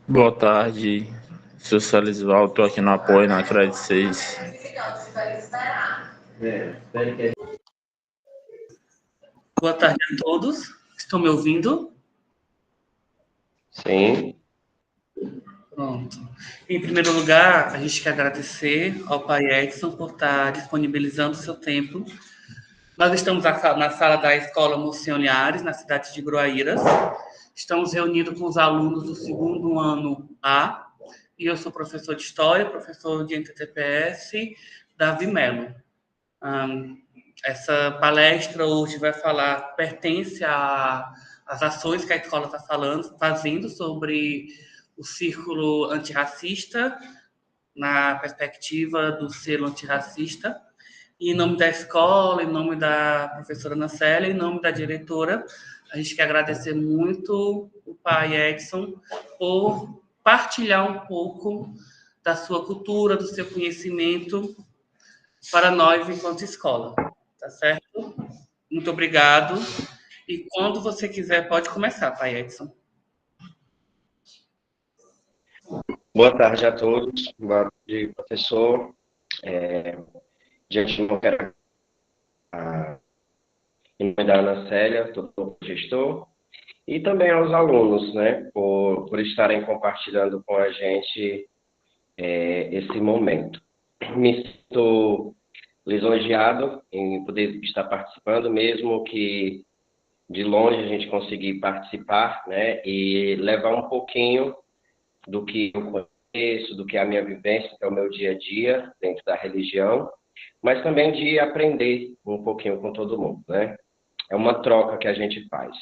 Boa tarde, Socialisval. Estou aqui no apoio na Crédito 6. Boa tarde a todos. Estão me ouvindo? Sim. Pronto. Em primeiro lugar, a gente quer agradecer ao Pai Edson por estar disponibilizando o seu tempo. Nós estamos na sala da Escola Mocinho Linhares, na cidade de Gruaíras. Estamos reunidos com os alunos do segundo ano A. E eu sou professor de História, professor de NTTPS, Davi Melo. Essa palestra hoje vai falar, pertence às ações que a escola está fazendo sobre o círculo antirracista, na perspectiva do selo antirracista. E em nome da escola, em nome da professora Ana Célia, em nome da diretora, a gente quer agradecer muito o pai Edson por partilhar um pouco da sua cultura, do seu conhecimento para nós enquanto escola. Tá certo? Muito obrigado. E quando você quiser, pode começar, pai Edson. Boa tarde a todos. Boa tarde, professor. De antemão, quero em nome da Ana Célia, todo gestor, e também aos alunos, né, por estarem compartilhando com a gente esse momento. Me sinto lisonjeado em poder estar participando, mesmo que de longe a gente conseguir participar, né, e levar um pouquinho do que eu conheço, do que é a minha vivência, que é o meu dia a dia dentro da religião, mas também de aprender um pouquinho com todo mundo, né? É uma troca que a gente faz.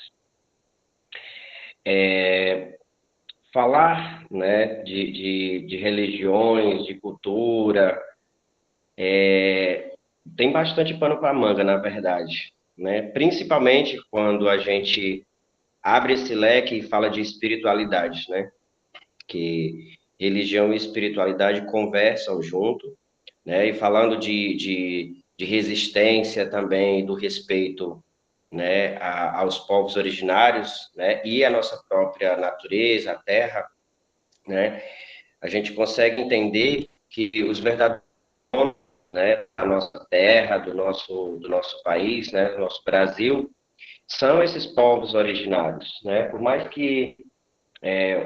Falar, né, de religiões, de cultura, tem bastante pano para manga, na verdade, né? Principalmente quando a gente abre esse leque e fala de espiritualidade, né? Que religião e espiritualidade conversam junto, né? E falando de resistência também, do respeito, né, aos povos originários, né? E a nossa própria natureza, a terra, né? A gente consegue entender que os verdadeiros, né, da nossa terra, do nosso país, né, do nosso Brasil, são esses povos originários, né? Por mais que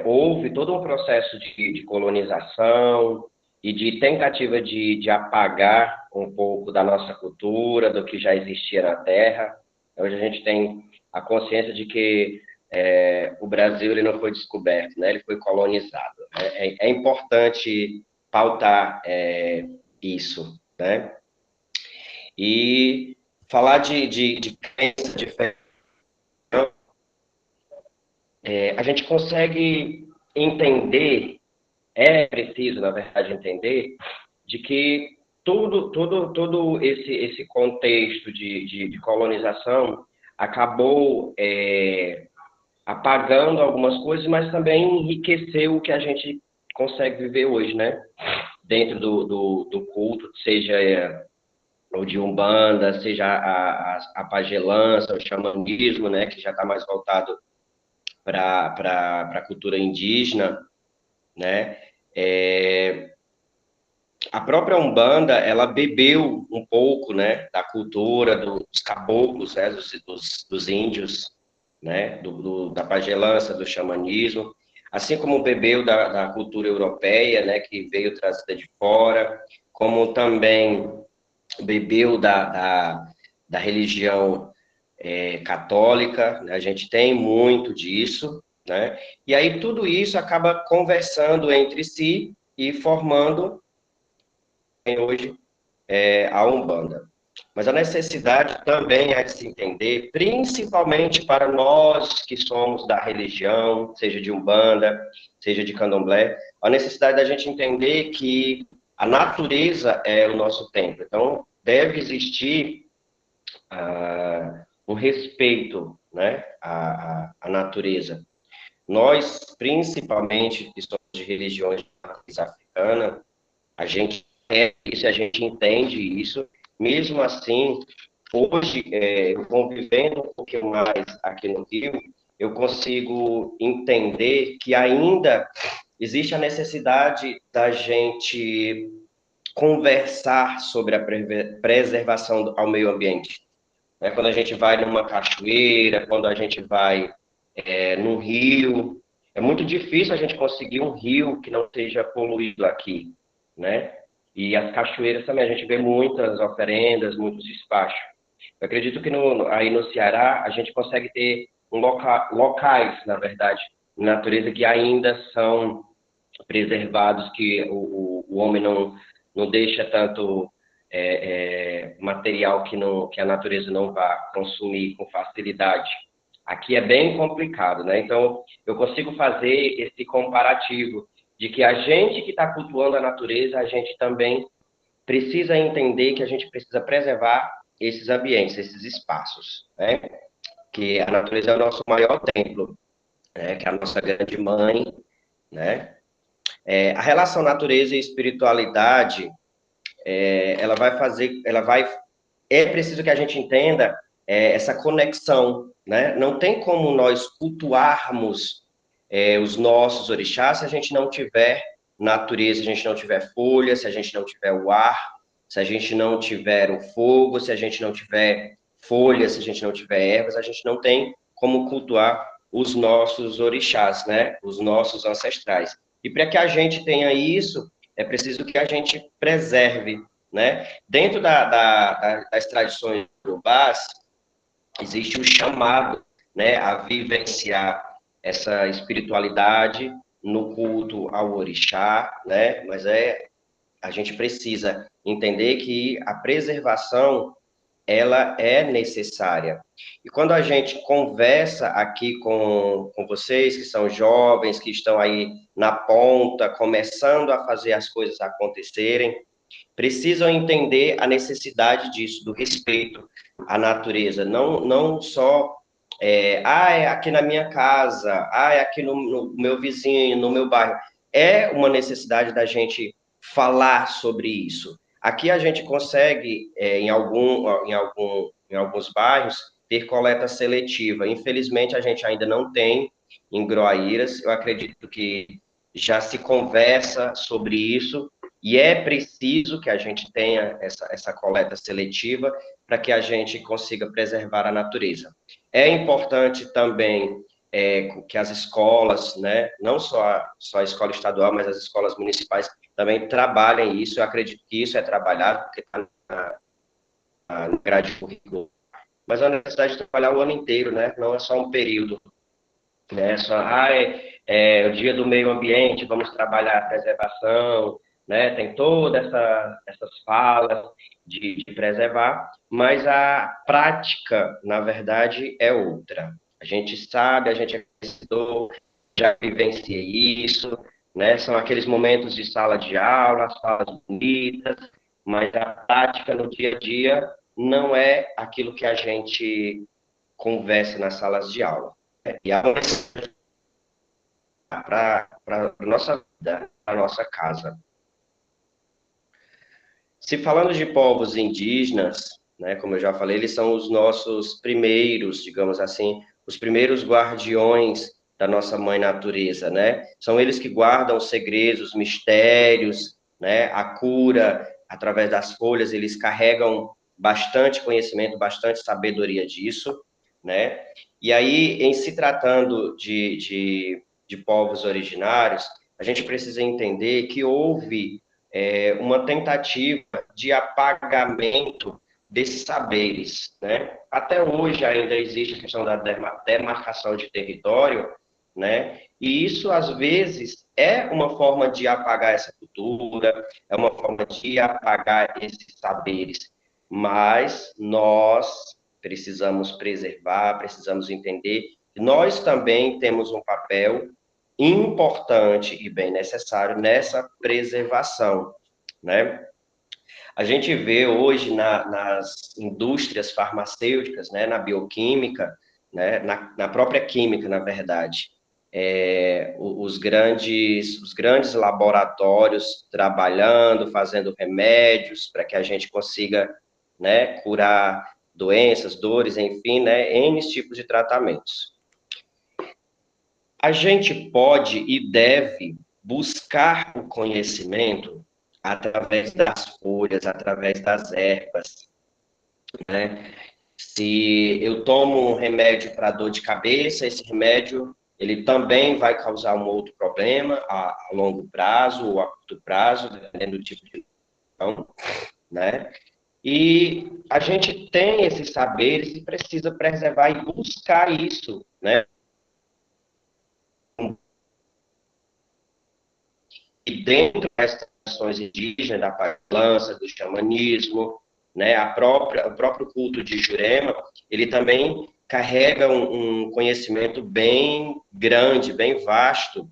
houve todo um processo de colonização e de tentativa de apagar um pouco da nossa cultura, do que já existia na Terra. Hoje a gente tem a consciência de que o Brasil ele não foi descoberto, né? Ele foi colonizado. É importante pautar isso, né? E falar de crença, de fé, a gente consegue entender, é preciso, na verdade, entender de que todo esse contexto de colonização acabou apagando algumas coisas, mas também enriqueceu o que a gente consegue viver hoje, né? Dentro do culto, seja o de Umbanda, seja a pagelança, o xamanismo, né? Que já está mais voltado para a cultura indígena, né? A própria Umbanda, ela bebeu um pouco, né, da cultura dos caboclos, né, dos índios, né, da pagelança, do xamanismo, assim como bebeu da cultura europeia, né, que veio trazida de fora, como também bebeu da religião católica, né, a gente tem muito disso, né, e aí tudo isso acaba conversando entre si e formando hoje a Umbanda. Mas a necessidade também é de se entender, principalmente para nós que somos da religião, seja de Umbanda, seja de Candomblé, a necessidade da gente entender que a natureza é o nosso templo. Então, deve existir o respeito, né, à natureza. Nós, principalmente, que somos de religiões de matriz africana, a gente isso, a gente entende isso. Mesmo assim, hoje, convivendo um pouquinho mais aqui no Rio, eu consigo entender que ainda existe a necessidade da gente conversar sobre a preservação ao meio ambiente. Quando a gente vai numa cachoeira, quando a gente vai num rio, é muito difícil a gente conseguir um rio que não esteja poluído aqui, né? E as cachoeiras também, a gente vê muitas oferendas, muitos despachos. Eu acredito que aí no Ceará a gente consegue ter locais, na verdade, na natureza que ainda são preservados, que o homem não deixa tanto material que a natureza não vá consumir com facilidade. Aqui é bem complicado, né? Então, eu consigo fazer esse comparativo de que a gente que está cultuando a natureza, a gente também precisa entender que a gente precisa preservar esses ambientes, esses espaços, né? Que a natureza é o nosso maior templo, né? Que é a nossa grande mãe, né? A relação natureza e espiritualidade, é preciso que a gente entenda essa conexão, né? Não tem como nós cultuarmos os nossos orixás se a gente não tiver natureza, se a gente não tiver folha, se a gente não tiver o ar, se a gente não tiver o fogo, se a gente não tiver folhas, se a gente não tiver ervas, a gente não tem como cultuar os nossos orixás, né? Os nossos ancestrais. E para que a gente tenha isso, é preciso que a gente preserve, né? Dentro das tradições urubás, existe o chamado, né, a vivenciar essa espiritualidade no culto ao orixá, né? Mas a gente precisa entender que a preservação ela é necessária. E quando a gente conversa aqui com vocês, que são jovens, que estão aí na ponta, começando a fazer as coisas acontecerem, precisam entender a necessidade disso, do respeito à natureza, não só é aqui na minha casa, é aqui no meu vizinho, no meu bairro. É uma necessidade da gente falar sobre isso. Aqui a gente consegue, em alguns bairros, ter coleta seletiva. Infelizmente, a gente ainda não tem em Groaíras. Eu acredito que já se conversa sobre isso, e é preciso que a gente tenha essa coleta seletiva para que a gente consiga preservar a natureza. É importante também que as escolas, né, não só a escola estadual, mas as escolas municipais também trabalhem isso. Eu acredito que isso é trabalhado, porque está na grade curricular. Mas a necessidade de trabalhar o ano inteiro, né? Não é só um período. Né? Só, o dia do meio ambiente, vamos trabalhar a preservação, né? Tem todas essas falas de preservar, mas a prática, na verdade, é outra. A gente sabe, a gente já vivencia isso, né? São aqueles momentos de sala de aula, as falas bonitas, mas a prática no dia a dia não é aquilo que a gente conversa nas salas de aula. E para a nossa vida, para a nossa casa. Se falando de povos indígenas, né, como eu já falei, eles são os nossos primeiros, digamos assim, os primeiros guardiões da nossa mãe natureza, né? São eles que guardam os segredos, os mistérios, né? A cura através das folhas, eles carregam bastante conhecimento, bastante sabedoria disso, né? E aí, em se tratando de povos originários, a gente precisa entender que houve uma tentativa de apagamento desses saberes, né? Até hoje ainda existe a questão da demarcação de território, né? E isso, às vezes, é uma forma de apagar essa cultura, é uma forma de apagar esses saberes, mas nós precisamos preservar, precisamos entender que nós também temos um papel importante e bem necessário nessa preservação, né? A gente vê hoje nas indústrias farmacêuticas, né, na bioquímica, né, na própria química, na verdade, os grandes laboratórios trabalhando, fazendo remédios para que a gente consiga, né, curar doenças, dores, enfim, né, N tipos de tratamentos. A gente pode e deve buscar o conhecimento através das folhas, através das ervas, né? Se eu tomo um remédio para dor de cabeça, esse remédio ele também vai causar um outro problema a longo prazo ou a curto prazo, dependendo do tipo de infecção, né? E a gente tem esses saberes e precisa preservar e buscar isso, né? E dentro das tradições indígenas, da pagança, do xamanismo, né, o próprio culto de Jurema, ele também carrega um conhecimento bem grande, bem vasto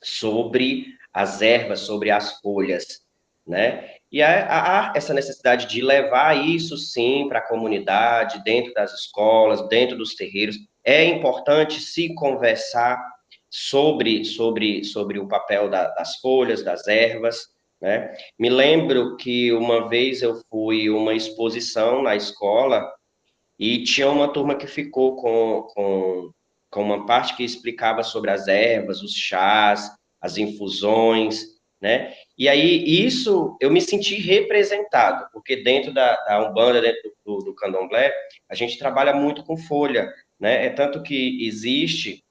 sobre as ervas, sobre as folhas, né? E há essa necessidade de levar isso, sim, para a comunidade, dentro das escolas, dentro dos terreiros. É importante se conversar sobre o papel das folhas, das ervas, né? Me lembro que uma vez eu fui a uma exposição na escola e tinha uma turma que ficou com uma parte que explicava sobre as ervas, os chás, as infusões, né? E aí, isso, eu me senti representado, porque dentro da Umbanda, dentro do Candomblé, a gente trabalha muito com folha, né? É tanto que existe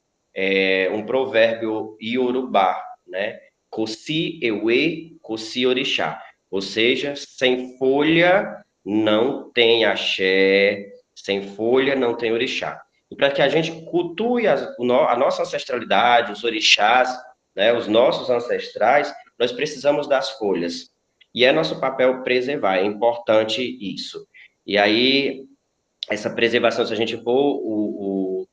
um provérbio iorubá, né? Kosi ewe, kosi orixá. Ou seja, sem folha não tem axé, sem folha não tem orixá. E para que a gente cultue a nossa ancestralidade, os orixás, né, os nossos ancestrais, nós precisamos das folhas. E é nosso papel preservar, é importante isso. E aí, essa preservação, se a gente for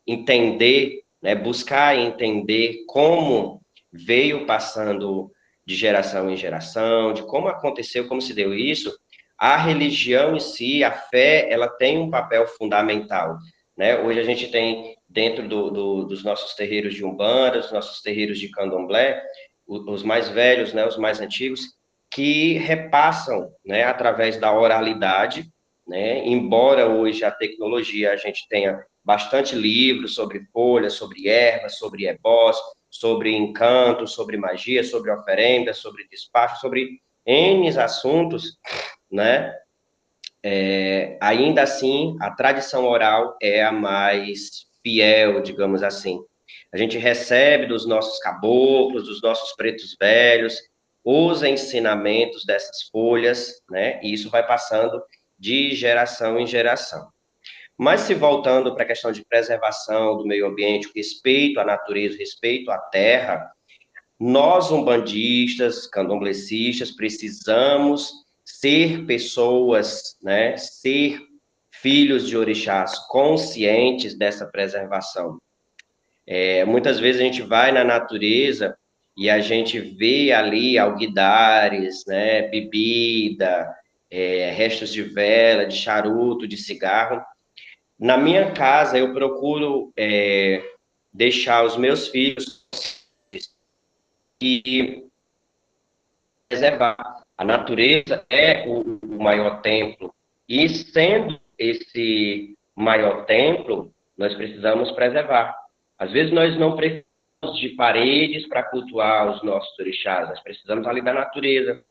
entender, né, buscar entender como veio passando de geração em geração, de como aconteceu, como se deu isso, a religião em si, a fé, ela tem um papel fundamental, né? Hoje a gente tem, dentro dos nossos terreiros de Umbanda, dos nossos terreiros de Candomblé, os mais velhos, né, os mais antigos, que repassam, né, através da oralidade, né? Embora hoje a tecnologia, a gente tenha bastante livros sobre folhas, sobre ervas, sobre ebós, sobre encanto, sobre magia, sobre oferenda, sobre despacho, sobre N assuntos, né? Ainda assim, a tradição oral é a mais fiel, digamos assim. A gente recebe dos nossos caboclos, dos nossos pretos velhos, os ensinamentos dessas folhas, né? E isso vai passando de geração em geração. Mas se voltando para a questão de preservação do meio ambiente, o respeito à natureza, o respeito à terra, nós, umbandistas, candomblecistas, precisamos ser pessoas, né, ser filhos de orixás conscientes dessa preservação. Muitas vezes a gente vai na natureza e a gente vê ali alguidares, né, bebida, restos de vela, de charuto, de cigarro. Na minha casa, eu procuro deixar os meus filhos e preservar. A natureza é o maior templo. E sendo esse maior templo, nós precisamos preservar. Às vezes nós não precisamos de paredes para cultuar os nossos orixás, nós precisamos ali da natureza,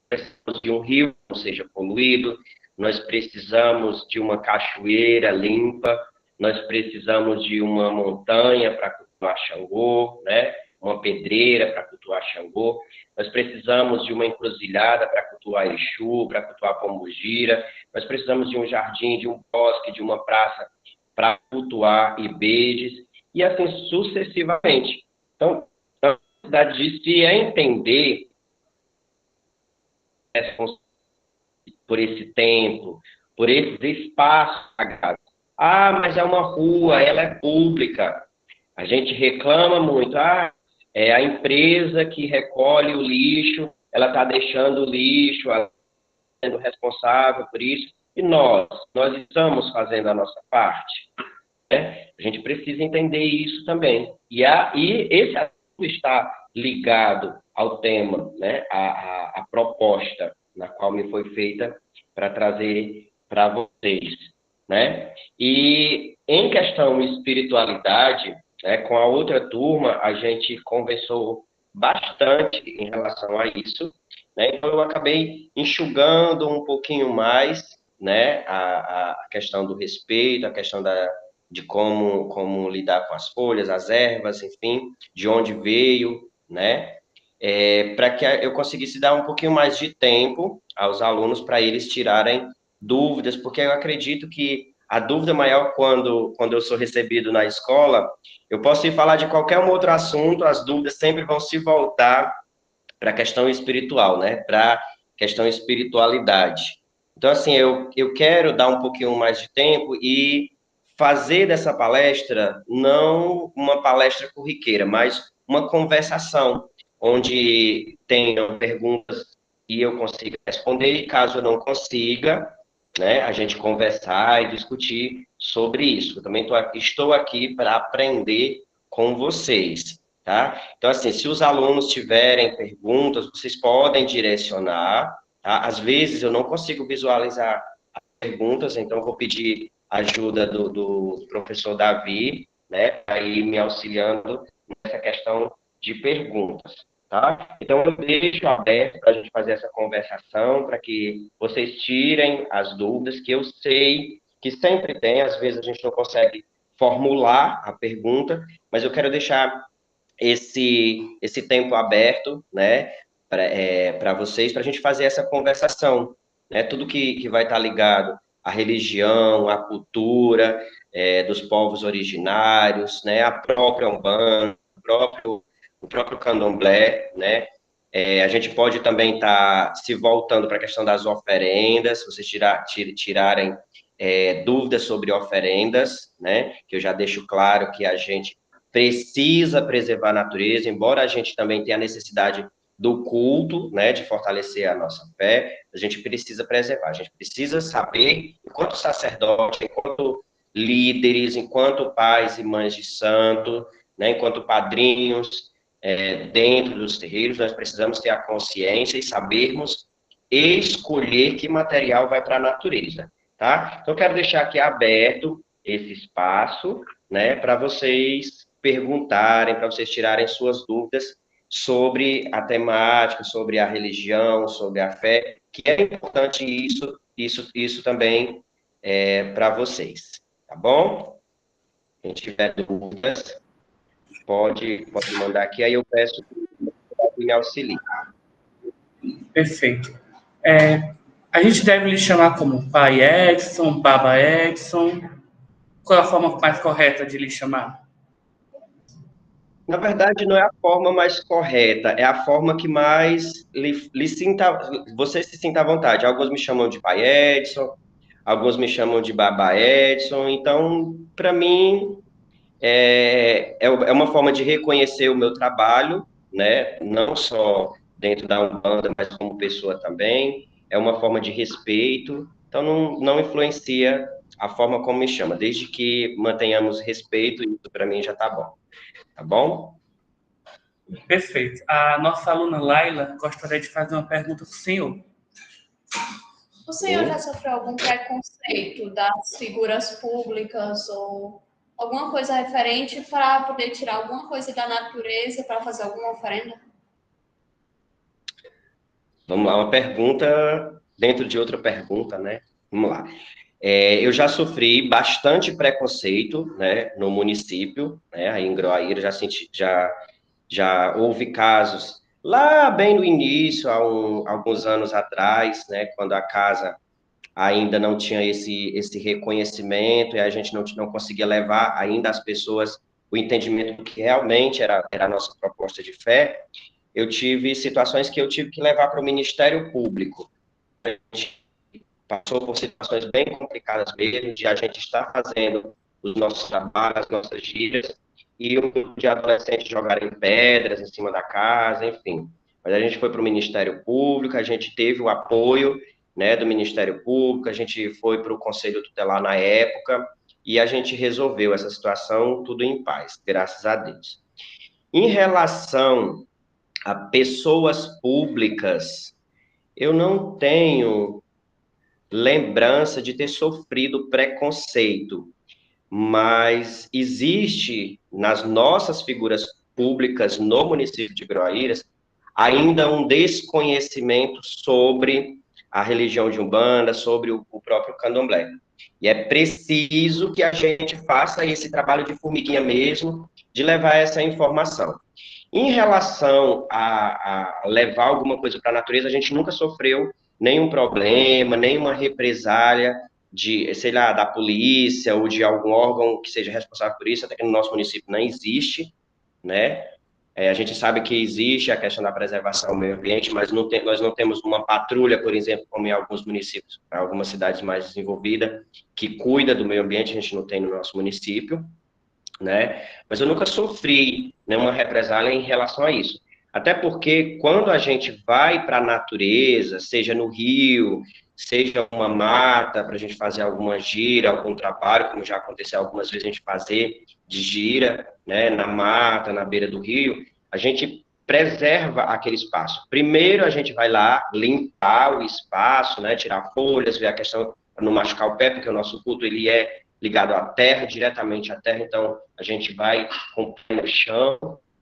precisamos de um rio que não seja poluído, nós precisamos de uma cachoeira limpa, nós precisamos de uma montanha para cultuar Xangô, né? Uma pedreira para cultuar Xangô, nós precisamos de uma encruzilhada para cultuar Exu, para cultuar Pombogira, nós precisamos de um jardim, de um bosque, de uma praça para cultuar Ibedes, e assim sucessivamente. Então, a necessidade de se entender por esse templo, por esses espaços sagrados. Ah, mas é uma rua, ela é pública. A gente reclama muito. Ah, é a empresa que recolhe o lixo, ela está deixando o lixo, ela está sendo responsável por isso. E nós estamos fazendo a nossa parte. Né? A gente precisa entender isso também. E esse assunto está ligado ao tema, né? A proposta na qual me foi feita para trazer para vocês, né? E em questão espiritualidade, né? Com a outra turma, a gente conversou bastante em relação a isso, né? Então, eu acabei enxugando um pouquinho mais, né? A questão do respeito, a questão de como lidar com as folhas, as ervas, enfim, de onde veio, né? Para que eu conseguisse dar um pouquinho mais de tempo aos alunos para eles tirarem dúvidas, porque eu acredito que a dúvida maior quando eu sou recebido na escola, eu posso ir falar de qualquer um outro assunto, as dúvidas sempre vão se voltar para a questão espiritual, né? Para a questão espiritualidade. Então, assim, eu quero dar um pouquinho mais de tempo e fazer dessa palestra não uma palestra corriqueira, mas uma conversação, onde tenham perguntas e eu consiga responder, e caso eu não consiga, né, a gente conversar e discutir sobre isso. Eu também estou aqui para aprender com vocês, tá? Então, assim, se os alunos tiverem perguntas, vocês podem direcionar, tá? Às vezes eu não consigo visualizar as perguntas, então eu vou pedir ajuda do professor Davi, né, para ir me auxiliando nessa questão de perguntas, tá? Então, eu deixo aberto para a gente fazer essa conversação, para que vocês tirem as dúvidas, que eu sei que sempre tem, às vezes a gente não consegue formular a pergunta, mas eu quero deixar esse tempo aberto, né, para vocês, para a gente fazer essa conversação, né, tudo que vai estar ligado à religião, à cultura, dos povos originários, né, a própria Umbanda, o próprio Candomblé, né, a gente pode também estar se voltando para a questão das oferendas, se vocês tirarem dúvidas sobre oferendas, né, que eu já deixo claro que a gente precisa preservar a natureza, embora a gente também tenha a necessidade do culto, né, de fortalecer a nossa fé, a gente precisa preservar, a gente precisa saber, enquanto sacerdote, enquanto líderes, enquanto pais e mães de santo, né, enquanto padrinhos, dentro dos terreiros, nós precisamos ter a consciência e sabermos escolher que material vai para a natureza, tá? Então, eu quero deixar aqui aberto esse espaço, né, para vocês perguntarem, para vocês tirarem suas dúvidas sobre a temática, sobre a religião, sobre a fé, que é importante isso também para vocês, tá bom? Quem tiver dúvidas, pode mandar aqui, aí eu peço que me auxilie. Perfeito. A gente deve lhe chamar como Pai Edson, Baba Edson. Qual é a forma mais correta de lhe chamar? Na verdade, não é a forma mais correta, é a forma que mais você se sinta à vontade. Alguns me chamam de Pai Edson, alguns me chamam de Baba Edson, então, para mim, é uma forma de reconhecer o meu trabalho, né? Não só dentro da Umbanda, mas como pessoa também. É uma forma de respeito, então não influencia a forma como me chama. Desde que mantenhamos respeito, isso para mim já tá bom. Tá bom? Perfeito. A nossa aluna Laila gostaria de fazer uma pergunta para o senhor. O senhor já sofreu algum preconceito das figuras públicas ou alguma coisa referente para poder tirar alguma coisa da natureza para fazer alguma oferenda? Vamos lá, uma pergunta dentro de outra pergunta, né? Vamos lá. Eu já sofri bastante preconceito, né, no município, né? Aí em Groaíra já houve casos lá bem no início, alguns anos atrás, né, quando a casa ainda não tinha esse reconhecimento e a gente não conseguia levar ainda as pessoas o entendimento do que realmente era a nossa proposta de fé. Eu tive situações que eu tive que levar para o Ministério Público. A gente passou por situações bem complicadas mesmo, de a gente estar fazendo os nossos trabalhos, as nossas gírias, e um grupo de adolescentes jogarem pedras em cima da casa, enfim. Mas a gente foi para o Ministério Público, a gente teve o apoio, né, do Ministério Público, a gente foi para o Conselho Tutelar na época, e a gente resolveu essa situação tudo em paz, graças a Deus. Em relação a pessoas públicas, eu não tenho lembrança de ter sofrido preconceito, mas existe nas nossas figuras públicas no município de Groaíras ainda um desconhecimento sobre a religião de Umbanda, sobre o próprio Candomblé. E é preciso que a gente faça esse trabalho de formiguinha mesmo, de levar essa informação. Em relação a levar alguma coisa para a natureza, a gente nunca sofreu nenhum problema, nenhuma represália de, sei lá, da polícia ou de algum órgão que seja responsável por isso, até que no nosso município não existe, né? A gente sabe que existe a questão da preservação do meio ambiente, mas nós não temos uma patrulha, por exemplo, como em alguns municípios, algumas cidades mais desenvolvidas, que cuida do meio ambiente, a gente não tem no nosso município, né? Mas eu nunca sofri nenhuma represália em relação a isso. Até porque quando a gente vai para a natureza, seja no rio, seja uma mata, para a gente fazer alguma gira, algum trabalho, como já aconteceu algumas vezes a gente fazer de gira, né, na mata, na beira do rio, a gente preserva aquele espaço. Primeiro a gente vai lá limpar o espaço, né, tirar folhas, ver a questão para não machucar o pé, porque o nosso culto ele é ligado à terra, diretamente à terra, então a gente vai com o pé no chão,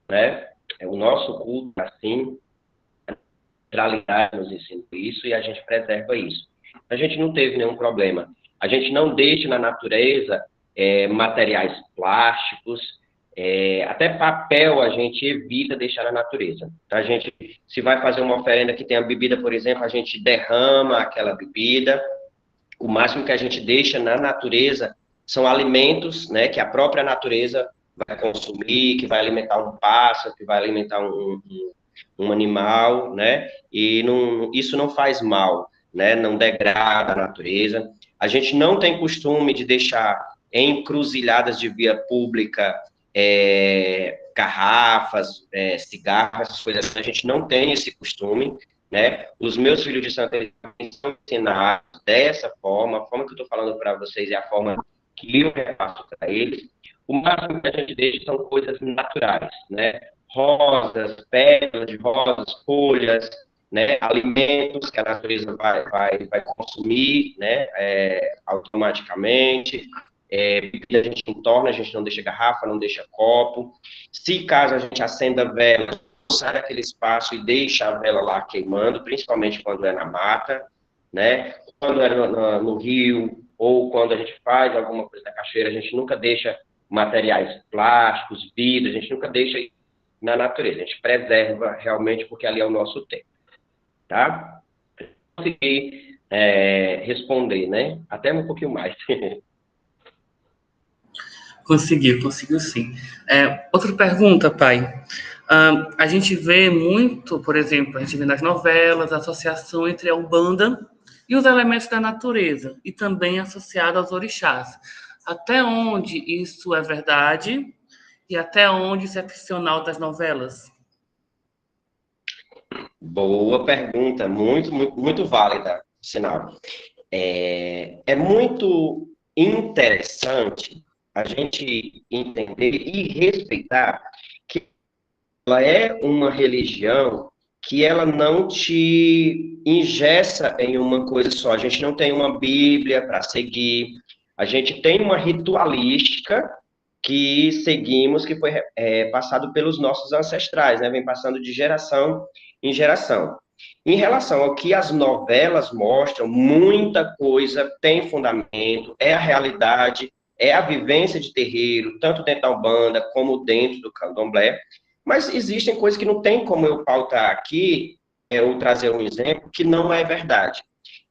né? O nosso culto, assim, a centralidade nos ensina isso e a gente preserva isso. A gente não teve nenhum problema. A gente não deixa na natureza materiais plásticos, até papel a gente evita deixar na natureza. A gente, se vai fazer uma oferenda que tenha bebida, por exemplo, a gente derrama aquela bebida. O máximo que a gente deixa na natureza são alimentos, né, que a própria natureza vai consumir, que vai alimentar um pássaro, que vai alimentar um animal, né, e isso não faz mal, né, não degrada a natureza. A gente não tem costume de deixar em encruzilhadas de via pública garrafas, cigarros, essas coisas. A gente não tem esse costume, né? Os meus filhos de Santa Elizabeth são ensinados dessa forma, a forma que eu estou falando para vocês é a forma que eu repasso para eles. O máximo que a gente deixa são coisas naturais, né? Rosas, pétalas de rosas, folhas, né? Alimentos que a natureza vai consumir, né? Automaticamente. Bebida a gente entorna, a gente não deixa garrafa, não deixa copo. Se caso a gente acenda vela, sai daquele espaço e deixa a vela lá queimando, principalmente quando é na mata, né? Quando é no rio, ou quando a gente faz alguma coisa na cachoeira, a gente nunca deixa materiais plásticos, vidros, a gente nunca deixa na natureza, a gente preserva realmente porque ali é o nosso tempo, tá? Consegui responder, né? Até um pouquinho mais. Conseguiu sim. Outra pergunta, pai. A gente vê muito, por exemplo, a gente vê nas novelas a associação entre a Umbanda e os elementos da natureza, e também associado aos orixás. Até onde isso é verdade e até onde isso é ficcional das novelas? Boa pergunta, muito, muito, muito válida, sinal. É muito interessante a gente entender e respeitar que ela é uma religião que ela não te engessa em uma coisa só. A gente não tem uma Bíblia para seguir, a gente tem uma ritualística que seguimos, que foi passado pelos nossos ancestrais, né? Vem passando de geração em geração. Em relação ao que as novelas mostram, muita coisa tem fundamento, é a realidade, é a vivência de terreiro, tanto dentro da Umbanda como dentro do Candomblé, mas existem coisas que não tem como eu pautar aqui, ou trazer um exemplo, que não é verdade.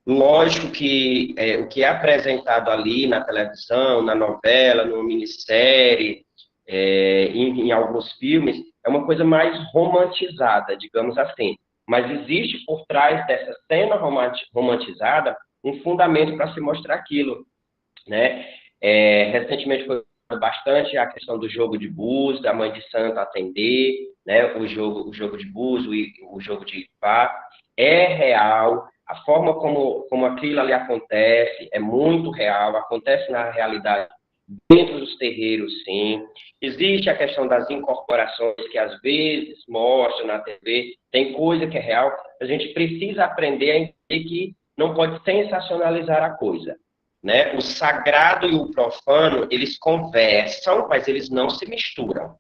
Lógico que o que é apresentado ali na televisão, na novela, numa minissérie, em alguns filmes, é uma coisa mais romantizada, digamos assim. Mas existe por trás dessa cena romantizada um fundamento para se mostrar aquilo, né? Recentemente foi bastante a questão do jogo de búzios, da mãe de santo atender, né? O jogo de búzios e o jogo de pá é real. A forma como aquilo ali acontece é muito real, acontece na realidade dentro dos terreiros, sim. Existe a questão das incorporações que às vezes mostram na TV, tem coisa que é real. A gente precisa aprender a entender que não pode sensacionalizar a coisa, né? O sagrado e o profano, eles conversam, mas eles não se misturam,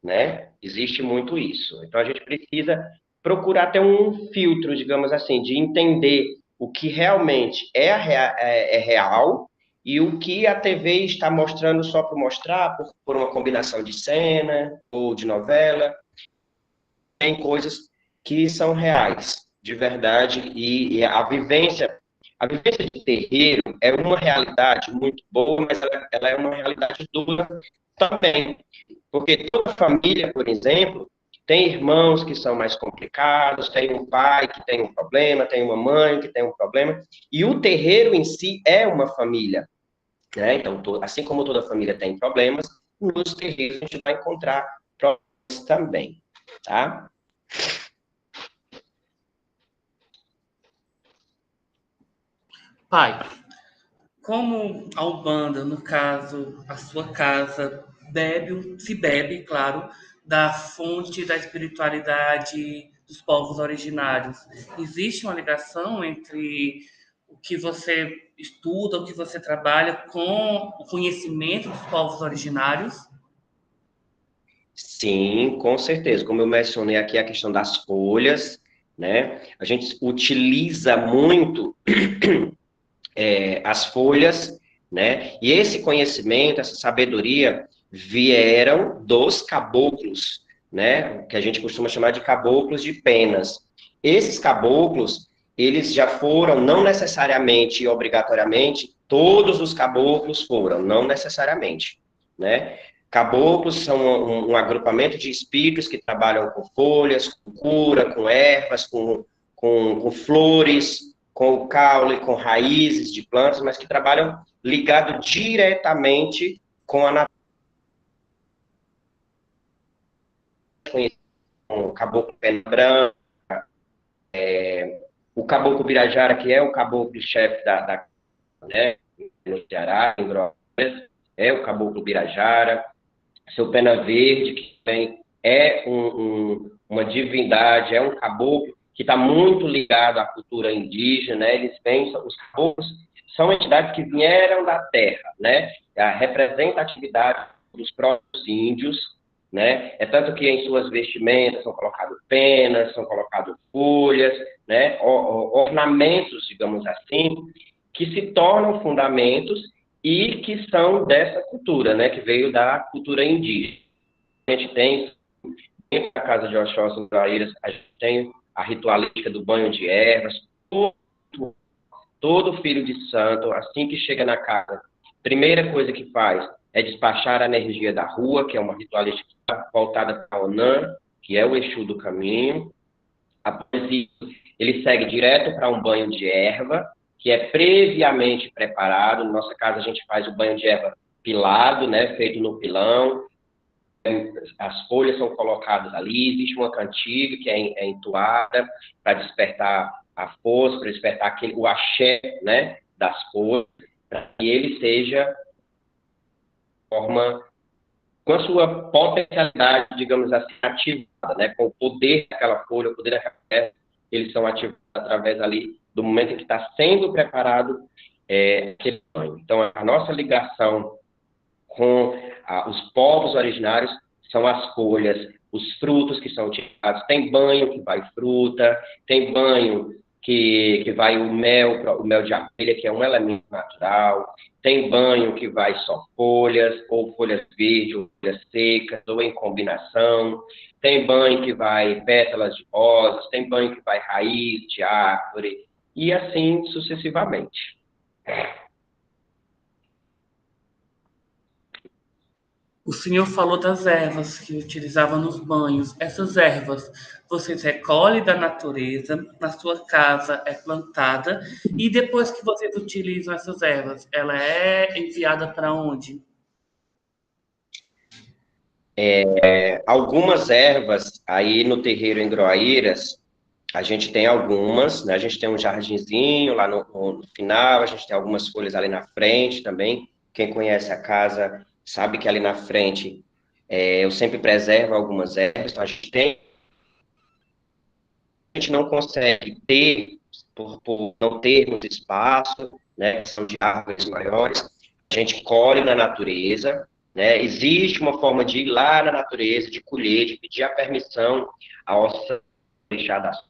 né? Existe muito isso. Então, a gente precisa procurar ter um filtro, digamos assim, de entender o que realmente é real e o que a TV está mostrando só por mostrar, por uma combinação de cena ou de novela. Tem coisas que são reais, de verdade, e a vivência de terreiro é uma realidade muito boa, mas ela é uma realidade dura também, porque toda família, por exemplo, tem irmãos que são mais complicados, tem um pai que tem um problema, tem uma mãe que tem um problema, e o terreiro em si é uma família, né? Então, assim como toda família tem problemas, nos terreiros a gente vai encontrar problemas também, tá? Pai, como a Umbanda, no caso, a sua casa, se bebe, claro, da fonte da espiritualidade dos povos originários. Existe uma ligação entre o que você estuda, o que você trabalha com o conhecimento dos povos originários? Sim, com certeza. Como eu mencionei aqui a questão das folhas, né? A gente utiliza muito as folhas, né? E esse conhecimento, essa sabedoria vieram dos caboclos, né? Que a gente costuma chamar de caboclos de penas. Esses caboclos, eles já foram, não necessariamente e obrigatoriamente, todos os caboclos foram, não necessariamente, né? Caboclos são um agrupamento de espíritos que trabalham com folhas, com cura, com ervas, com flores, com o caule, com raízes de plantas, mas que trabalham ligado diretamente com a natureza. Com o caboclo pé branca, o caboclo birajara, que é o caboclo-chefe né, no Ceará, em Grossas, é o caboclo birajara. Seu Pena Verde, que tem, uma divindade, é um caboclo que está muito ligado à cultura indígena, né? Eles vêm, os caboclos são entidades que vieram da terra, né? A representatividade dos próprios índios, né? É tanto que em suas vestimentas são colocadas penas, são colocadas folhas, né? Ornamentos, digamos assim, que se tornam fundamentos e que são dessa cultura, né? Que veio da cultura indígena. A gente tem, dentro da casa de Oxóssi, em Guaíras, a gente tem a ritualística do banho de ervas. Todo filho de santo, assim que chega na casa, primeira coisa que faz é despachar a energia da rua, que é uma ritualística voltada para Onã, que é o Exu do caminho. Após isso, ele segue direto para um banho de erva, que é previamente preparado. Na nossa casa, a gente faz o banho de erva pilado, né, feito no pilão. As folhas são colocadas ali, existe uma cantiga que é entoada para despertar a força, para despertar o axé, né, das folhas, para que ele seja forma com a sua potencialidade, digamos assim, ativada, né, com o poder daquela folha, o poder daquela peça, eles são ativados através ali do momento em que está sendo preparado aquele banho. Então, a nossa ligação com os povos originários são as folhas, os frutos que são utilizados. Tem banho que vai fruta, tem banho que vai o mel de abelha, que é um elemento natural. Tem banho que vai só folhas, ou folhas verdes, ou folhas secas, ou em combinação. Tem banho que vai pétalas de rosas, tem banho que vai raiz de árvore, e assim sucessivamente. O senhor falou das ervas que utilizava nos banhos. Essas ervas vocês recolhem da natureza, na sua casa é plantada, e depois que vocês utilizam essas ervas, ela é enviada para onde? Algumas ervas, aí no terreiro em Groaíras, a gente tem algumas, né? A gente tem um jardinzinho lá no final, a gente tem algumas folhas ali na frente também. Quem conhece a casa sabe que ali na frente eu sempre preservo algumas ervas. Então a gente não consegue ter, por não termos espaço, né, que são de árvores maiores, a gente colhe na natureza, né? Existe uma forma de ir lá na natureza, de colher, de pedir a permissão ao orixá das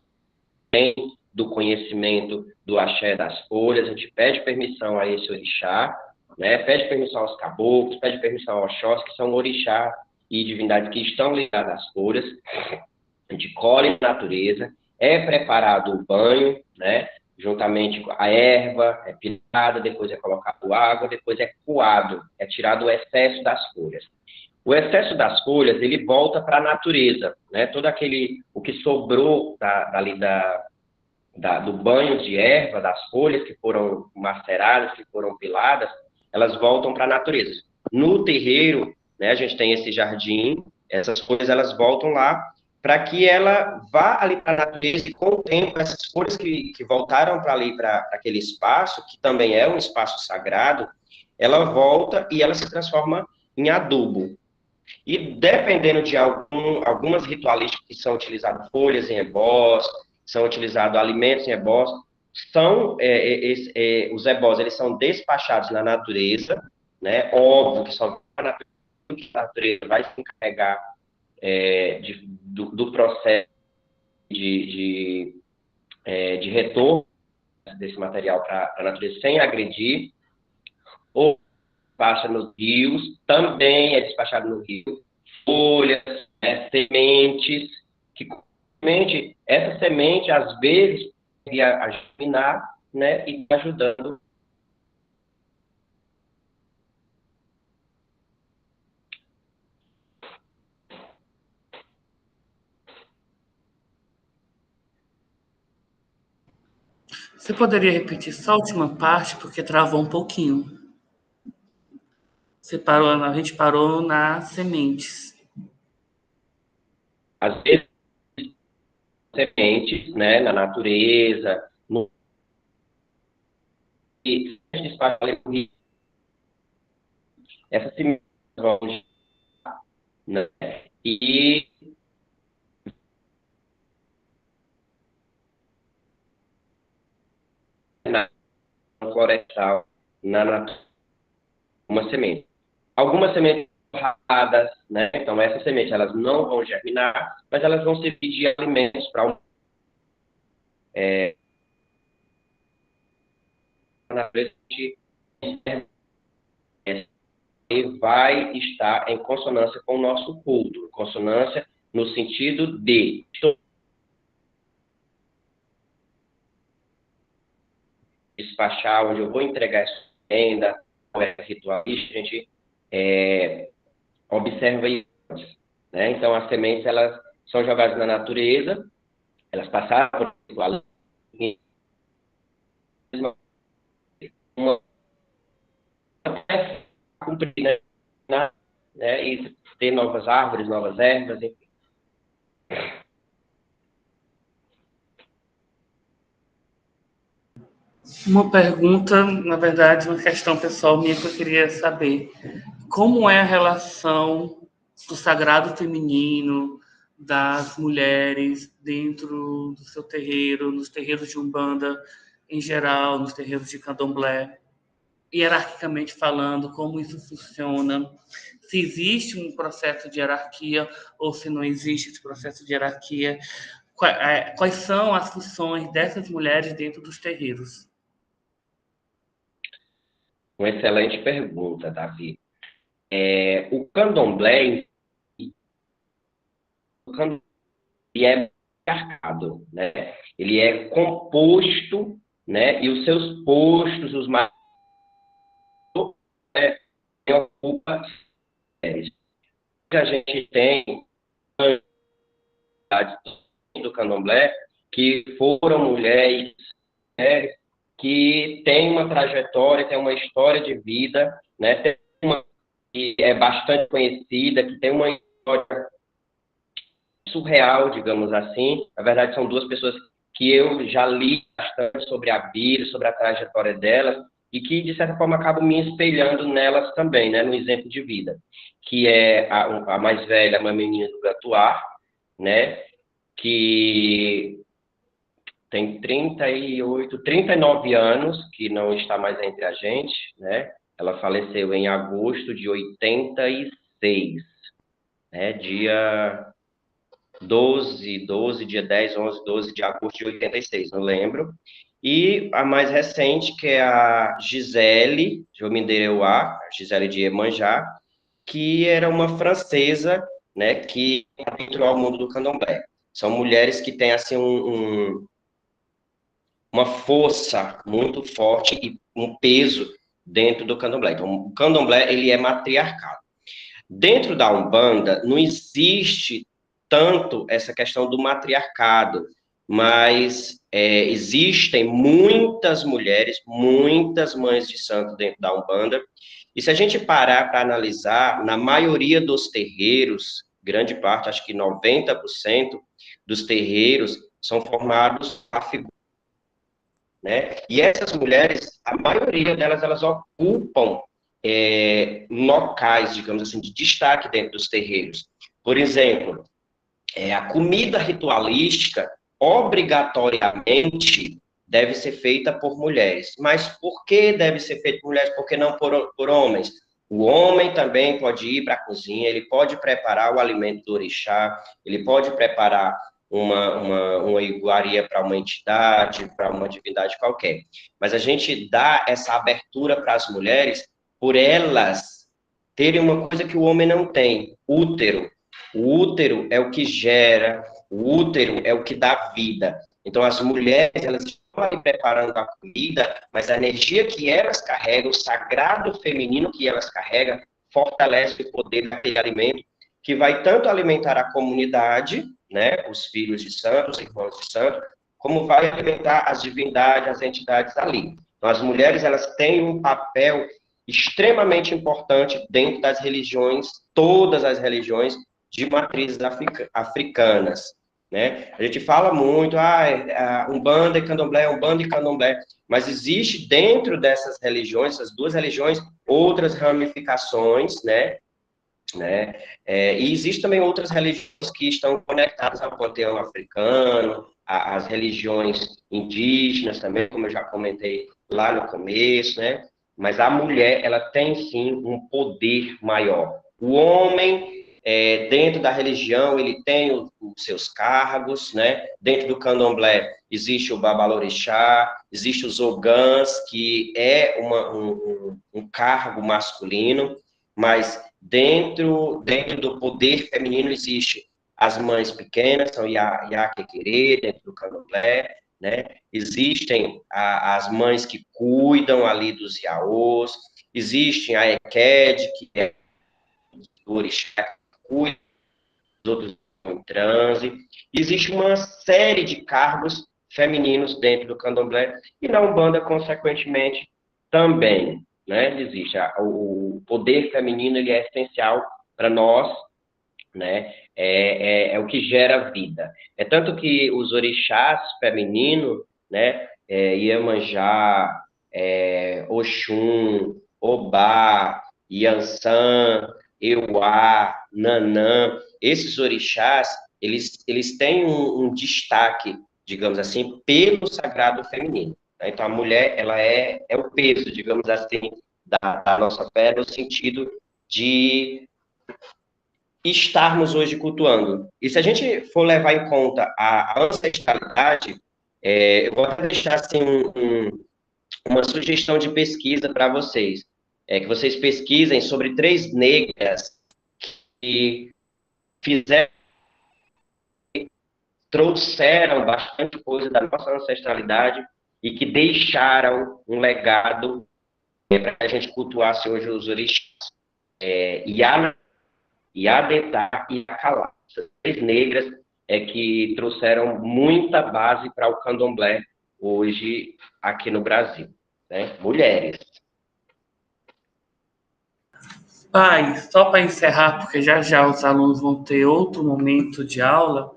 do conhecimento do axé das folhas, a gente pede permissão a esse orixá, né? Pede permissão aos caboclos, pede permissão aos Oxós, que são orixá e divindades que estão ligadas às folhas. A gente colhe na natureza, é preparado o banho, né? Juntamente com a erva, é pilada, depois é colocado água, depois é coado, é tirado o excesso das folhas. O excesso das folhas, ele volta para a natureza, né? Todo o que sobrou do banho de erva, das folhas que foram maceradas, que foram piladas, elas voltam para a natureza. No terreiro, né, a gente tem esse jardim, essas folhas elas voltam lá para que ela vá ali para a natureza e com o tempo essas folhas que voltaram para ali, para aquele espaço, que também é um espaço sagrado, ela volta e ela se transforma em adubo. E dependendo de algumas ritualísticas que são utilizadas folhas em ebós, são utilizados alimentos em ebós, os ebós eles são despachados na natureza, né? Óbvio que só a natureza vai se encarregar do processo de retorno desse material para a natureza sem agredir, ou despacha nos rios, também é despachado no rio, folhas, sementes, que essa semente às vezes a germinar, né, e ajudando. Você poderia repetir só a última parte, porque travou um pouquinho. A gente parou nas sementes. Às vezes, sementes, né, na natureza, essas sementes vão, né, e na florestal, na natureza, uma semente. Algumas sementes erradas, né? Então, essas sementes elas não vão germinar, mas elas vão servir de alimentos para o e vai estar em consonância com o nosso culto. Consonância no sentido de despachar, onde eu vou entregar essa renda, ritualista, a gente observa isso, né? Então, as sementes, elas são jogadas na natureza, elas passaram por uma cumprir, né? E ter novas árvores, novas ervas, enfim. Uma pergunta, na verdade, uma questão pessoal minha que eu queria saber. Como é a relação do sagrado feminino, das mulheres dentro do seu terreiro, nos terreiros de Umbanda em geral, nos terreiros de Candomblé, hierarquicamente falando, como isso funciona, se existe um processo de hierarquia ou se não existe esse processo de hierarquia, quais são as funções dessas mulheres dentro dos terreiros? Uma excelente pergunta, Davi. O candomblé é marcado, né? Ele é composto, né? E os seus postos, os mais ocupa a gente tem do candomblé que foram mulheres que têm uma trajetória, têm uma história de vida, né? Tem uma que é bastante conhecida, que tem uma história surreal, digamos assim. Na verdade, são duas pessoas que eu já li bastante sobre a vida, sobre a trajetória delas, e que, de certa forma, acabo me espelhando nelas também, né, no exemplo de vida, que é a mais velha, uma menina do Gatuá, né, que tem 38, 39 anos, que não está mais entre a gente, né? Ela faleceu em agosto de 86, né? Dia 12, dia 10, 11, 12 de agosto de 86, não lembro. E a mais recente, que é a Gisele Jomindereuá, Gisele de Iemanjá, que era uma francesa, né, que entrou ao mundo do candomblé. São mulheres que têm assim uma força muito forte e um peso dentro do candomblé. Então, o candomblé, ele é matriarcado. Dentro da Umbanda, não existe tanto essa questão do matriarcado, mas existem muitas mulheres, muitas mães de santo dentro da Umbanda, e se a gente parar para analisar, na maioria dos terreiros, grande parte, acho que 90% dos terreiros são formados a figura, né? E essas mulheres, a maioria delas, elas ocupam locais, digamos assim, de destaque dentro dos terreiros. Por exemplo, a comida ritualística, obrigatoriamente, deve ser feita por mulheres. Mas por que deve ser feita por mulheres? Por que não por homens? O homem também pode ir para a cozinha, ele pode preparar o alimento do orixá, ele pode preparar uma iguaria para uma entidade, para uma divindade qualquer. Mas a gente dá essa abertura para as mulheres por elas terem uma coisa que o homem não tem, útero. O útero é o que gera, o útero é o que dá vida. Então, as mulheres, elas estão aí preparando a comida, mas a energia que elas carregam, o sagrado feminino que elas carregam, fortalece o poder daquele alimento, que vai tanto alimentar a comunidade, né, os filhos de santos, os irmãos de santos, como vai alimentar as divindades, as entidades ali. Então, as mulheres, elas têm um papel extremamente importante dentro das religiões, todas as religiões de matrizes africanas, né? A gente fala muito, Umbanda e Candomblé, mas existe dentro dessas religiões, essas duas religiões, outras ramificações, né? E existem também outras religiões que estão conectadas ao panteão africano, às religiões indígenas também, como eu já comentei lá no começo, né? Mas a mulher, ela tem sim um poder maior. O homem, dentro da religião, ele tem os seus cargos, né? Dentro do candomblé existe o babalorixá, existe os ogãs, que é um cargo masculino, mas dentro do poder feminino existe as mães pequenas, são Iaquequerê, dentro do candomblé, né? Existem as mães que cuidam ali dos iaôs, existem a Eked, que é o orixá que cuida, os outros em transe. Existe uma série de cargos femininos dentro do candomblé e na Umbanda, consequentemente, também, né? Existe o poder feminino, ele é essencial para nós, né? É o que gera vida. É tanto que os orixás femininos, né? Iemanjá, Oxum, Obá, Iansã, Euá, Nanã, esses orixás, eles têm um destaque, digamos assim, pelo sagrado feminino. Né? Então, a mulher, ela é o peso, digamos assim, da nossa fé, no sentido de estarmos hoje cultuando. E se a gente for levar em conta a ancestralidade, eu vou deixar assim, uma sugestão de pesquisa para vocês. Que vocês pesquisem sobre 3 negras que trouxeram bastante coisa da nossa ancestralidade e que deixaram um legado para que a gente cultuasse hoje os orixás. Iadetá e Acalá. Essas 3 negras que trouxeram muita base para o candomblé hoje aqui no Brasil. Né? Mulheres. Pai, só para encerrar, porque já já os alunos vão ter outro momento de aula,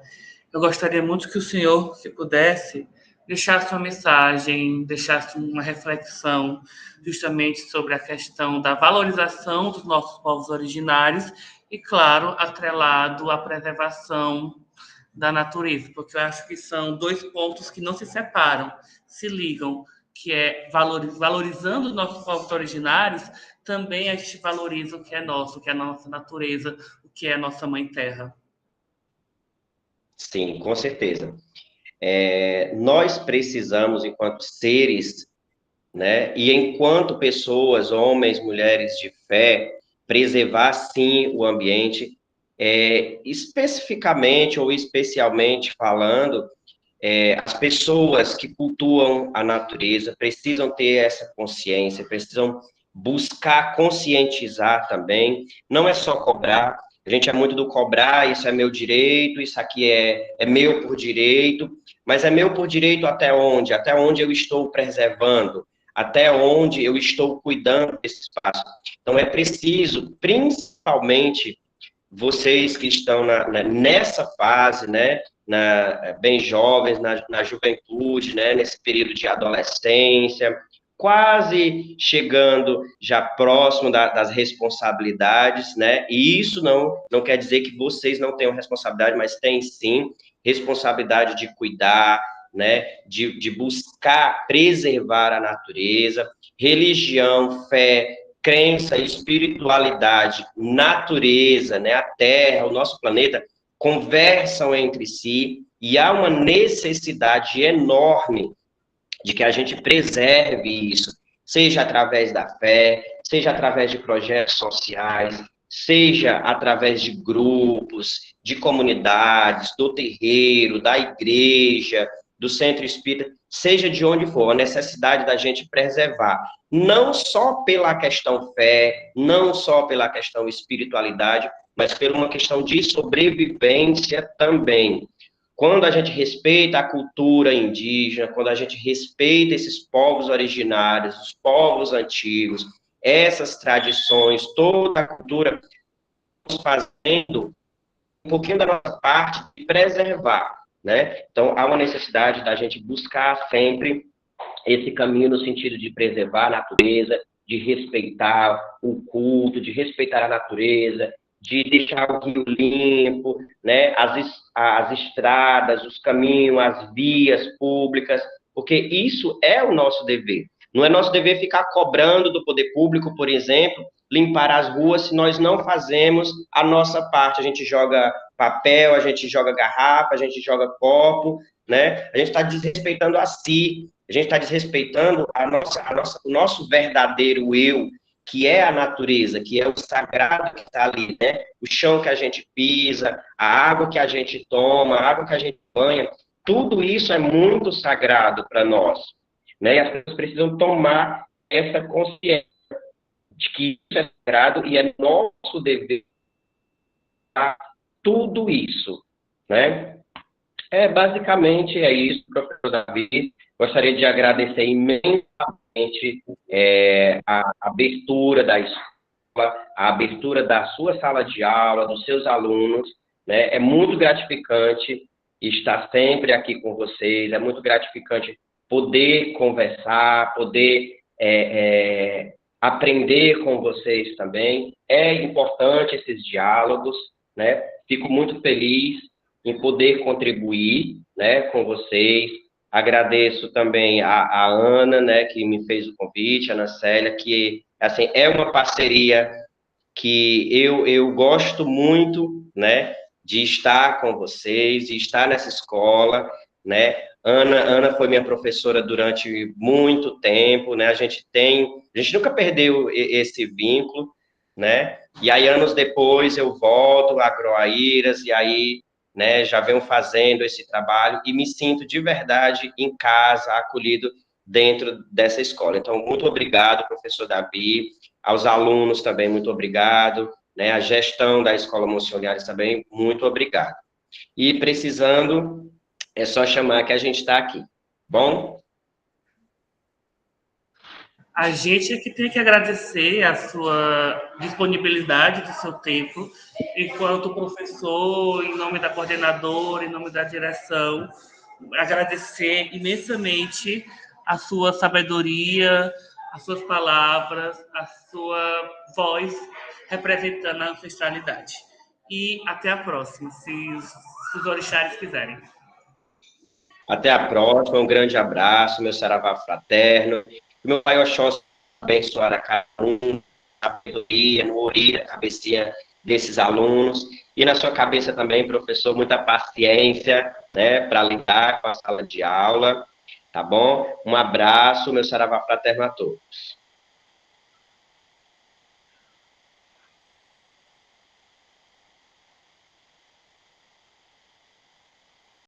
eu gostaria muito que o senhor, se pudesse, deixasse uma mensagem, deixasse uma reflexão justamente sobre a questão da valorização dos nossos povos originários e, claro, atrelado à preservação da natureza, porque eu acho que são dois pontos que não se separam, se ligam, que é valorizando os nossos povos originários, também a gente valoriza o que é nosso, o que é a nossa natureza, o que é a nossa mãe terra. Sim, com certeza. Nós precisamos, enquanto seres, né, e enquanto pessoas, homens, mulheres de fé, preservar sim o ambiente, especificamente ou especialmente falando, as pessoas que cultuam a natureza precisam ter essa consciência, precisam buscar conscientizar também, não é só cobrar, a gente é muito do cobrar, isso é meu direito, isso aqui é meu por direito, mas é meu por direito até onde? Até onde eu estou preservando? Até onde eu estou cuidando desse espaço? Então é preciso, principalmente, vocês que estão nessa fase, né, bem jovens, na juventude, né, nesse período de adolescência, quase chegando já próximo das responsabilidades, né, e isso não quer dizer que vocês não tenham responsabilidade, mas tem sim responsabilidade de cuidar, né, de buscar preservar a natureza, religião, fé, crença, espiritualidade, natureza, né, a Terra, o nosso planeta, conversam entre si e há uma necessidade enorme de que a gente preserve isso, seja através da fé, seja através de projetos sociais, seja através de grupos, de comunidades, do terreiro, da igreja, do centro espírita, seja de onde for, a necessidade da gente preservar, não só pela questão fé, não só pela questão espiritualidade, mas por uma questão de sobrevivência também. Quando a gente respeita a cultura indígena, quando a gente respeita esses povos originários, os povos antigos, essas tradições, toda a cultura, estamos fazendo um pouquinho da nossa parte de preservar, né? Então, há uma necessidade da gente buscar sempre esse caminho no sentido de preservar a natureza, de respeitar o culto, de respeitar a natureza, de deixar o rio limpo, né? As estradas, os caminhos, as vias públicas, porque isso é o nosso dever. Não é nosso dever ficar cobrando do poder público, por exemplo, limpar as ruas se nós não fazemos a nossa parte. A gente joga papel, a gente joga garrafa, a gente joga copo, né? A gente está desrespeitando a si, a gente está desrespeitando o nosso verdadeiro eu, que é a natureza, que é o sagrado que está ali, né? O chão que a gente pisa, a água que a gente toma, a água que a gente banha, tudo isso é muito sagrado para nós, né? E as pessoas precisam tomar essa consciência de que isso é sagrado e é nosso dever tudo isso, né? Basicamente é isso, professor Davi. Gostaria de agradecer imensamente a abertura da escola, a abertura da sua sala de aula, dos seus alunos, né? É muito gratificante estar sempre aqui com vocês, é muito gratificante poder conversar, poder aprender com vocês também. É importante esses diálogos, né? Fico muito feliz em poder contribuir, né, com vocês. Agradeço também a Ana, né, que me fez o convite, a Ana Célia, que assim, é uma parceria que eu gosto muito, né, de estar com vocês, de estar nessa escola, né. Ana foi minha professora durante muito tempo, né, a gente nunca perdeu esse vínculo, né, e aí anos depois eu volto a Groaíras, e aí, né, já venho fazendo esse trabalho e me sinto de verdade em casa, acolhido dentro dessa escola. Então, muito obrigado, professor Davi, aos alunos também, muito obrigado, né, a gestão da Escola Monsenhor também, muito obrigado. E precisando, é só chamar que a gente está aqui. Bom? A gente é que tem que agradecer a sua disponibilidade do seu tempo, enquanto professor, em nome da coordenadora, em nome da direção, agradecer imensamente a sua sabedoria, as suas palavras, a sua voz representando a ancestralidade. E até a próxima, se se os orixás quiserem. Até a próxima, um grande abraço, meu saravá fraterno. Meu pai Oxóssi abençoar a cada um, a sabedoria, no ori, a cabecinha desses alunos. E na sua cabeça também, professor, muita paciência, né, para lidar com a sala de aula, tá bom? Um abraço, meu saravá fraterno a todos.